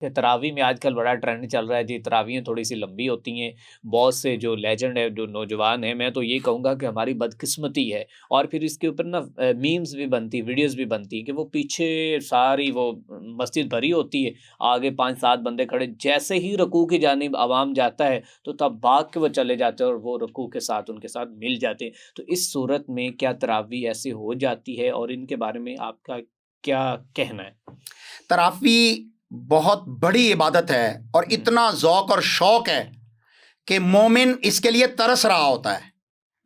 کہ تراویح میں آج کل بڑا ٹرینڈ چل رہا ہے جی، تراویحیں تھوڑی سی لمبی ہوتی ہیں، بہت سے جو لیجنڈ ہے، جو نوجوان ہیں، میں تو یہ کہوں گا کہ ہماری بدقسمتی ہے، اور پھر اس کے اوپر نا میمز بھی بنتی، ویڈیوز بھی بنتی ہیں کہ وہ پیچھے ساری وہ مسجد بھری ہوتی ہے، آگے 5-7 بندے کھڑے، جیسے ہی رکوع کی جانب عوام جاتا ہے تو تب بھاگ کے وہ چلے جاتے ہیں اور وہ رکوع کے ساتھ ان کے ساتھ مل جاتے ہیں۔ تو اس صورت میں کیا تراویح ایسے ہو جاتی ہے، اور ان کے بارے میں آپ کا کیا کہنا ہے؟ تراویح بہت بڑی عبادت ہے اور اتنا ذوق اور شوق ہے کہ مومن اس کے لیے ترس رہا ہوتا ہے،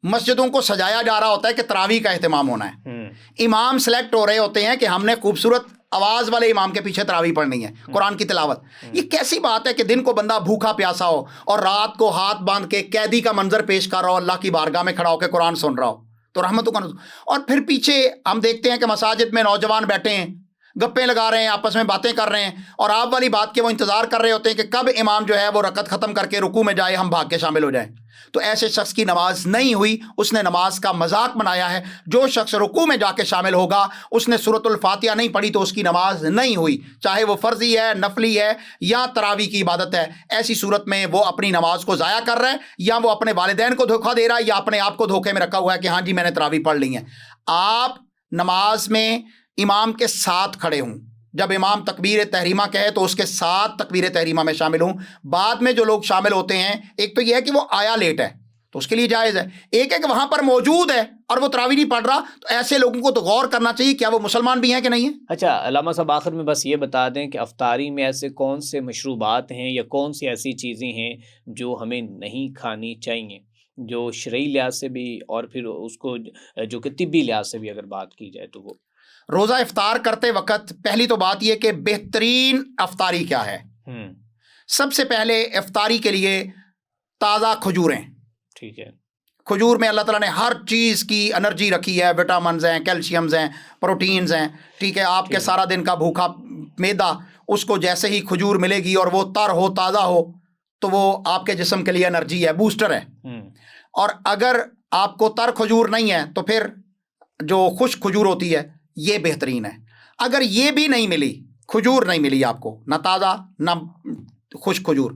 مسجدوں کو سجایا جا رہا ہوتا ہے کہ تراویح کا اہتمام ہونا ہے، امام سلیکٹ ہو رہے ہوتے ہیں کہ ہم نے خوبصورت آواز والے امام کے پیچھے تراویح پڑھنی ہے، قرآن کی تلاوت۔ یہ کیسی بات ہے کہ دن کو بندہ بھوکا پیاسا ہو اور رات کو ہاتھ باندھ کے قیدی کا منظر پیش کر رہا ہو، اللہ کی بارگاہ میں کھڑا ہو کے قرآن سن رہا ہو، تو رحمتوں کا نزول۔ اور پھر پیچھے ہم دیکھتے ہیں کہ مساجد میں نوجوان بیٹھے ہیں، گپیں لگا رہے ہیں، آپس میں باتیں کر رہے ہیں، اور آپ والی بات کے وہ انتظار کر رہے ہوتے ہیں کہ کب امام جو ہے وہ رکعت ختم کر کے رکوع میں جائے، ہم بھاگ کے شامل ہو جائیں۔ تو ایسے شخص کی نماز نہیں ہوئی، اس نے نماز کا مذاق بنایا ہے۔ جو شخص رکوع میں جا کے شامل ہوگا، اس نے سورۃ الفاتحہ نہیں پڑھی تو اس کی نماز نہیں ہوئی، چاہے وہ فرضی ہے، نفلی ہے یا تراویح کی عبادت ہے۔ ایسی صورت میں وہ اپنی نماز کو ضائع کر رہا ہے، یا وہ اپنے والدین کو دھوکہ دے رہا ہے، یا اپنے آپ کو دھوکے میں رکھا ہوا ہے کہ ہاں جی میں نے تراویح پڑھ لی ہے۔ آپ نماز میں امام کے ساتھ کھڑے ہوں، جب امام تکبیر تحریمہ کہے تو اس کے ساتھ تکبیر تحریمہ میں شامل ہوں۔ بعد میں جو لوگ شامل ہوتے ہیں، ایک تو یہ ہے کہ وہ آیا لیٹ ہے تو اس کے لیے جائز ہے، ایک ہے کہ وہاں پر موجود ہے اور وہ تراویح نہیں پڑھ رہا، تو ایسے لوگوں کو تو غور کرنا چاہیے کیا وہ مسلمان بھی ہیں کہ نہیں ہیں۔ اچھا علامہ صاحب، آخر میں بس یہ بتا دیں کہ افطاری میں ایسے کون سے مشروبات ہیں یا کون سی ایسی چیزیں ہیں جو ہمیں نہیں کھانی چاہیے، جو شرعی لحاظ سے بھی اور پھر اس کو جو کہ طبی لحاظ سے بھی اگر بات کی جائے تو وہ؟ روزہ افطار کرتے وقت پہلی تو بات یہ کہ بہترین افطاری کیا ہے۔ سب سے پہلے افطاری کے لیے تازہ کھجوریں، ٹھیک ہے، کھجور میں اللہ تعالیٰ نے ہر چیز کی انرجی رکھی ہے، وٹامنز ہیں، کیلشیمز ہیں، پروٹینز ہیں، ٹھیک ہے۔ آپ کے سارا دن کا بھوکا میدا، اس کو جیسے ہی کھجور ملے گی اور وہ تر ہو، تازہ ہو، تو وہ آپ کے جسم کے لیے انرجی ہے، بوسٹر ہے۔ اور اگر آپ کو تر کھجور نہیں ہے تو پھر جو خشک کھجور ہوتی ہے یہ بہترین ہے۔ اگر یہ بھی نہیں ملی، کھجور نہیں ملی آپ کو، نہ تازہ نہ خشک کھجور،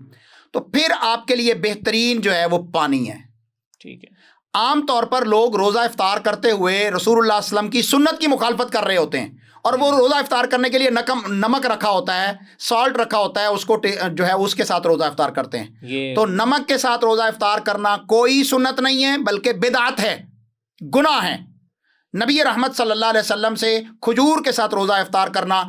تو پھر آپ کے لیے بہترین جو ہے وہ پانی ہے، ٹھیک ہے۔ عام طور پر لوگ روزہ افطار کرتے ہوئے رسول اللہ صلی اللہ علیہ وسلم کی سنت کی مخالفت کر رہے ہوتے ہیں، اور وہ روزہ افطار کرنے کے لیے نمک رکھا ہوتا ہے، سالٹ رکھا ہوتا ہے، اس کو جو ہے اس کے ساتھ روزہ افطار کرتے ہیں۔ تو نمک کے ساتھ روزہ افطار کرنا کوئی سنت نہیں ہے، بلکہ بدعت ہے، گناہ ہے۔ نبی رحمت صلی اللہ علیہ وسلم سے کھجور کے ساتھ روزہ افطار کرنا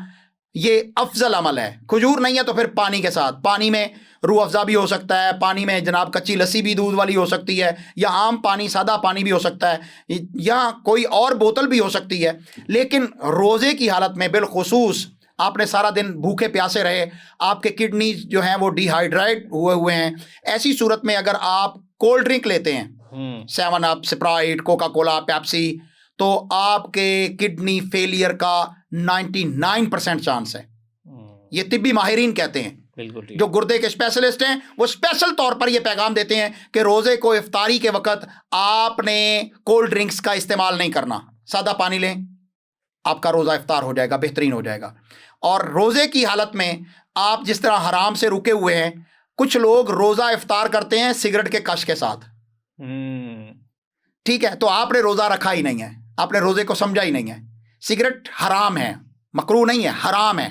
یہ افضل عمل ہے۔ کھجور نہیں ہے تو پھر پانی کے ساتھ، پانی میں روح افزا بھی ہو سکتا ہے، پانی میں جناب کچی لسی بھی دودھ والی ہو سکتی ہے، یا عام پانی، سادہ پانی بھی ہو سکتا ہے، یا کوئی اور بوتل بھی ہو سکتی ہے۔ لیکن روزے کی حالت میں بالخصوص آپ نے سارا دن بھوکے پیاسے رہے، آپ کے کڈنی جو ہیں وہ ڈی ہائیڈریٹ ہوئے ہیں، ایسی صورت میں اگر آپ کولڈ ڈرنک لیتے ہیں، 7 اپ، اسپرائٹ، کوکا کولا، پیپسی، تو آپ کے کڈنی فیلئر کا 99% چانس ہے۔ یہ طبی ماہرین کہتے ہیں، جو گردے کے اسپیشلسٹ ہیں وہ اسپیشل طور پر یہ پیغام دیتے ہیں کہ روزے کو افطاری کے وقت آپ نے کولڈ ڈرنکس کا استعمال نہیں کرنا، سادہ پانی لیں، آپ کا روزہ افطار ہو جائے گا، بہترین ہو جائے گا۔ اور روزے کی حالت میں آپ جس طرح حرام سے رکے ہوئے ہیں، کچھ لوگ روزہ افطار کرتے ہیں سگریٹ کے کش کے ساتھ، ٹھیک ہے، تو آپ نے روزہ رکھا ہی نہیں ہے، آپ نے روزے کو سمجھا ہی نہیں ہے۔ سگریٹ حرام ہے، مکروہ نہیں ہے، حرام ہے۔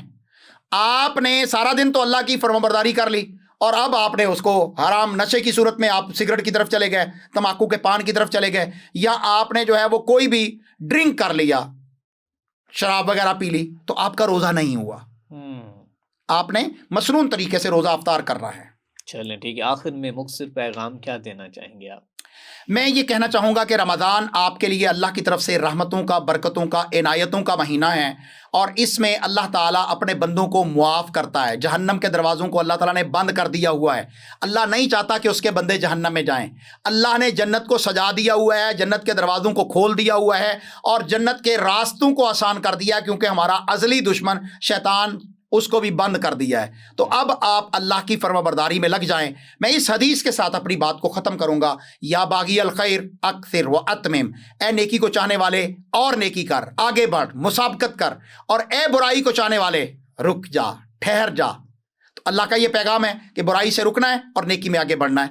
آپ نے سارا دن تو اللہ کی فرمانبرداری کر لی، اور اب آپ نے اس کو حرام نشے کی صورت میں آپ سگریٹ کی طرف چلے گئے، تمباکو کے پان کی طرف چلے گئے، یا آپ نے جو ہے وہ کوئی بھی ڈرنک کر لیا، شراب وغیرہ پی لی، تو آپ کا روزہ نہیں ہوا، آپ نے مسنون طریقے سے روزہ افطار کر رہا ہے۔ چلیں ٹھیک ہے، آخر میں مختصر پیغام کیا دینا چاہیں گے آپ؟ میں یہ کہنا چاہوں گا کہ رمضان آپ کے لیے اللہ کی طرف سے رحمتوں کا، برکتوں کا، عنایتوں کا مہینہ ہے، اور اس میں اللہ تعالیٰ اپنے بندوں کو معاف کرتا ہے۔ جہنم کے دروازوں کو اللہ تعالیٰ نے بند کر دیا ہوا ہے، اللہ نہیں چاہتا کہ اس کے بندے جہنم میں جائیں۔ اللہ نے جنت کو سجا دیا ہوا ہے، جنت کے دروازوں کو کھول دیا ہوا ہے، اور جنت کے راستوں کو آسان کر دیا ہے، کیونکہ ہمارا ازلی دشمن شیطان اس کو بھی بند کر دیا ہے۔ تو اب آپ اللہ کی فرمانبرداری میں لگ جائیں۔ میں اس حدیث کے ساتھ اپنی بات کو ختم کروں گا، یا باغی الخیر اکثر و اتمم، اے نیکی کو چاہنے والے اور نیکی کر، آگے بڑھ، مسابقت کر، اور اے برائی کو چاہنے والے رک جا، ٹھہر جا۔ اللہ کا یہ پیغام ہے کہ برائی سے رکنا ہے اور نیکی میں آگے بڑھنا ہے.